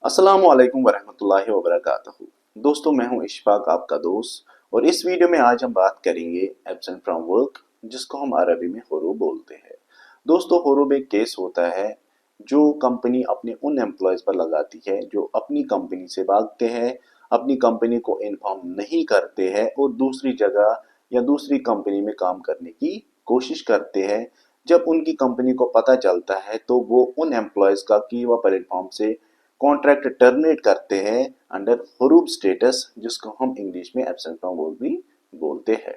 अस्सलामुअलैकुम वरहमतुल्लाहि वबरकातुहू। दोस्तों, मैं हूं इशफाक, आपका दोस्त। और इस वीडियो में आज हम बात करेंगे एब्सेंट फ्रॉम वर्क, जिसको हम अरबी में हुरूब बोलते हैं। दोस्तों, हुरूब एक केस होता है जो कंपनी अपने उन एम्प्लॉयज़ पर लगाती है जो अपनी कंपनी से भागते हैं, अपनी कंपनी को इन्फॉर्म नहीं करते हैं और दूसरी जगह या दूसरी कंपनी में काम करने की कोशिश करते हैं। जब उनकी कंपनी को पता चलता है तो वो उन एम्प्लॉयज़ का की व प्लेटफॉर्म से कॉन्ट्रैक्ट टर्मिनेट करते हैं अंडर हुरूब स्टेटस, जिसको हम इंग्लिश में एब्सेंट फ्रॉम वर्क भी बोलते हैं।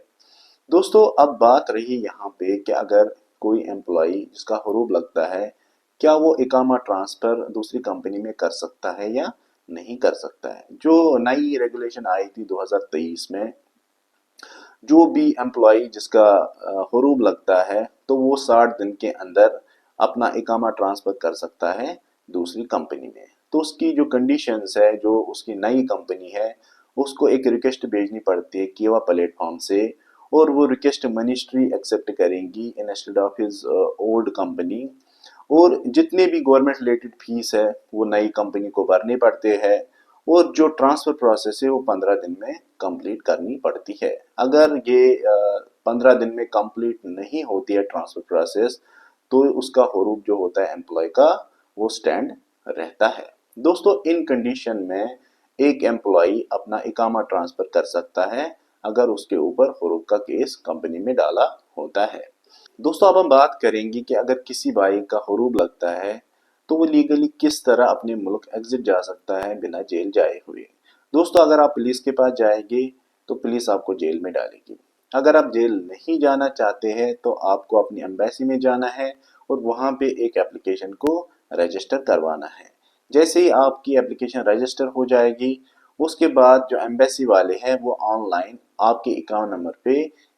दोस्तों, अब बात रही यहाँ पे कि अगर कोई एम्प्लॉय जिसका हुरूब लगता है, क्या वो इकामा ट्रांसफ़र दूसरी कंपनी में कर सकता है या नहीं कर सकता है। जो नई रेगुलेशन आई थी 2023 में, जो भी एम्प्लॉय जिसका हुरूब लगता है तो वो 60 दिन के अंदर अपना इकामा ट्रांसफ़र कर सकता है दूसरी कंपनी में। तो उसकी जो कंडीशंस है, जो उसकी नई कंपनी है, उसको एक रिक्वेस्ट भेजनी पड़ती है किवा प्लेटफॉर्म से, और वो रिक्वेस्ट मिनिस्ट्री एक्सेप्ट करेंगी instead of his old company. और जितने भी गवर्नमेंट रिलेटेड फीस है वो नई कंपनी को भरने पड़ते हैं, और जो ट्रांसफ़र प्रोसेस है वो 15 दिन में कंप्लीट करनी पड़ती है। अगर ये 15 दिन में कंप्लीट नहीं होती है ट्रांसफ़र प्रोसेस, तो उसका हुरूब जो होता है एम्प्लॉय का, वो स्टैंड रहता है। दोस्तों, इन कंडीशन में एक एम्प्लॉय अपना इकामा ट्रांसफ़र कर सकता है अगर उसके ऊपर हुरूब का केस कंपनी में डाला होता है। दोस्तों, अब हम बात करेंगे कि अगर किसी भाई का हुरूब लगता है तो वो लीगली किस तरह अपने मुल्क एग्जिट जा सकता है बिना जेल जाए हुए। दोस्तों, अगर आप पुलिस के पास जाएंगे तो पुलिस आपको जेल में डालेगी। अगर आप जेल नहीं जाना चाहते हैं तो आपको अपनी एम्बेसी में जाना है और वहाँ पे एक एप्लीकेशन को रजिस्टर करवाना है। जैसे ही आपकी एप्लीकेशन रजिस्टर हो जाएगी, उसके बाद जो एम्बेसी वाले हैं वो ऑनलाइन आपके अकाउंट नंबर पे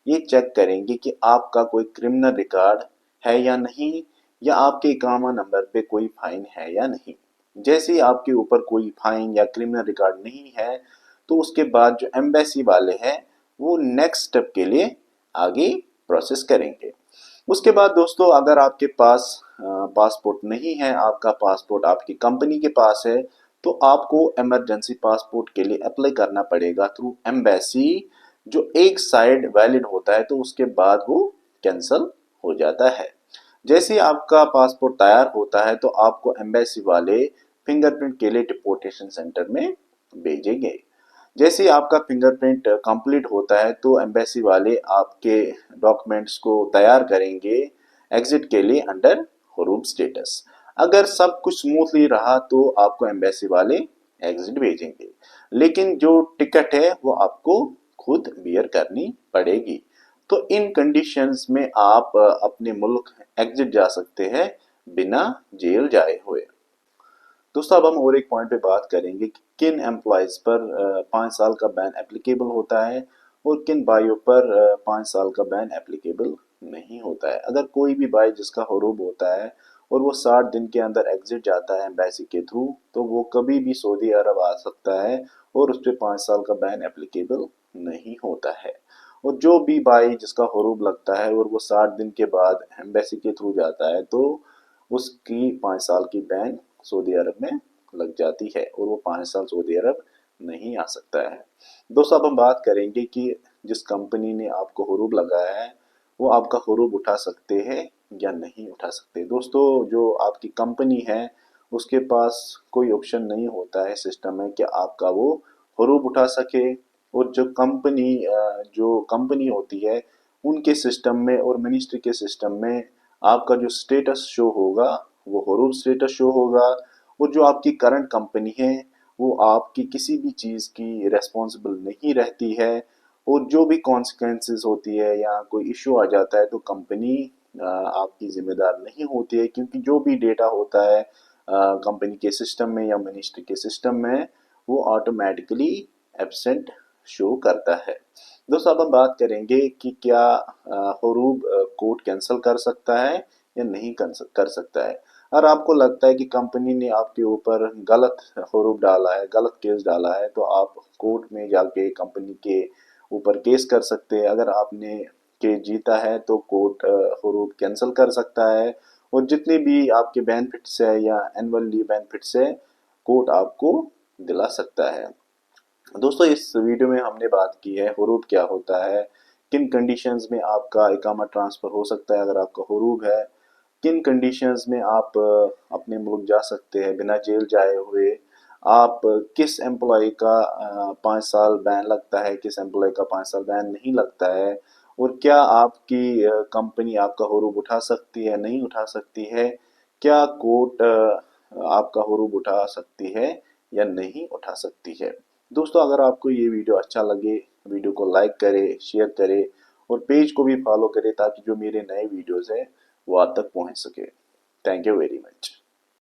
ये चेक करेंगे कि आपका कोई क्रिमिनल रिकॉर्ड है या नहीं, या आपके इकामा नंबर पे कोई फाइन है या नहीं। जैसे ही आपके ऊपर कोई फाइन या क्रिमिनल रिकॉर्ड नहीं है, तो उसके बाद जो एम्बेसी वाले हैं वो नेक्स्ट स्टेप के लिए आगे प्रोसेस करेंगे। उसके बाद दोस्तों, अगर आपके पास पासपोर्ट नहीं है, आपका पासपोर्ट आपकी कंपनी के पास है, तो आपको इमरजेंसी पासपोर्ट के लिए अप्लाई करना पड़ेगा थ्रू एम्बेसी। जो एक साइड वैलिड होता है तो उसके बाद वो कैंसिल हो जाता है। जैसे ही आपका पासपोर्ट तैयार होता है तो आपको एम्बेसी वाले फिंगरप्रिंट के लिए डिपोर्टेशन सेंटर में भेजेंगे। जैसे ही आपका फिंगरप्रिंट कंप्लीट होता है तो एम्बेसी वाले आपके डॉक्यूमेंट्स को तैयार करेंगे एग्जिट के लिए अंडर हुरूब स्टेटस। अगर सब कुछ स्मूथली रहा तो आपको एम्बेसी वाले एग्जिट भेजेंगे, लेकिन जो टिकट है वो आपको खुद बियर करनी पड़ेगी। तो इन कंडीशंस में आप अपने मुल्क एग्जिट जा सकते हैं बिना जेल जाए हुए। दोस्तों, अब हम और एक पॉइंट पे बात करेंगे कि किन एम्प्लॉयज़ पर 5 साल का बैन एप्लीकेबल होता है और किन बाइयों पर 5 साल का बैन एप्लीकेबल नहीं होता है। अगर कोई भी बाई जिसका हुरूब होता है और वो 60 दिन के अंदर एग्जिट जाता है एम्बेसी के थ्रू, तो वो कभी भी सऊदी अरब आ सकता है और उस पर 5 साल का बैन एप्लीकेबल नहीं होता है। और जो भी बाई जिसका हुरूब लगता है और वो 60 दिन के बाद एम्बेसी के थ्रू जाता है, तो उसकी 5 साल की बैन सऊदी अरब में लग जाती है और वो 5 साल सऊदी अरब नहीं आ सकता है। दोस्तों, अब हम बात करेंगे कि जिस कंपनी ने आपको हुरूब लगाया है वो आपका हुरूब उठा सकते हैं या नहीं उठा सकते। दोस्तों, जो आपकी कंपनी है उसके पास कोई ऑप्शन नहीं होता है सिस्टम में कि आपका वो हुरूब उठा सके। और जो कंपनी होती है उनके सिस्टम में और मिनिस्ट्री के सिस्टम में आपका जो स्टेटस शो होगा वो हुरूब स्टेटस शो होगा। और जो आपकी करंट कंपनी है वो आपकी किसी भी चीज़ की रेस्पॉन्सिबल नहीं रहती है। और जो भी कॉन्सिक्वेंसेस होती है या कोई इशू आ जाता है तो कंपनी आपकी जिम्मेदार नहीं होती है, क्योंकि जो भी डेटा होता है कंपनी के सिस्टम में या मिनिस्ट्री के सिस्टम में वो ऑटोमेटिकली एब्सेंट शो करता है। दोस्तों, अब हम बात करेंगे कि क्या हुरूब कोर्ट कैंसिल कर सकता है या नहीं कर सकता है। अगर आपको लगता है कि कंपनी ने आपके ऊपर गलत हुरूब डाला है, गलत केस डाला है, तो आप कोर्ट में जाके कंपनी के ऊपर केस कर सकते हैं। अगर आपने केस जीता है तो कोर्ट हुरूब कैंसिल कर सकता है, और जितने भी आपके बेनिफिट्स है या एनुअल लीव बेनिफिट्स है कोर्ट आपको दिला सकता है। दोस्तों इस वीडियो में हमने बात की है हुरूब क्या होता है, किन कंडीशंस में आपका इकामा ट्रांसफ़र हो सकता है अगर आपका हुरूब है, किन कंडीशंस में आप अपने मुल्क जा सकते हैं बिना जेल जाए हुए, आप किस एम्प्लॉय का 5 साल बैन लगता है, किस एम्प्लॉय का 5 साल बैन नहीं लगता है, और क्या आपकी कंपनी आपका हुरूब उठा सकती है नहीं उठा सकती है, क्या कोर्ट आपका हुरूब उठा सकती है या नहीं उठा सकती है। दोस्तों अगर आपको ये वीडियो अच्छा लगे, वीडियो को लाइक करें, शेयर करें और पेज को भी फॉलो करें ताकि जो मेरे नए वीडियोज़ हैं वो आप तक पहुंच सके। Thank you very much.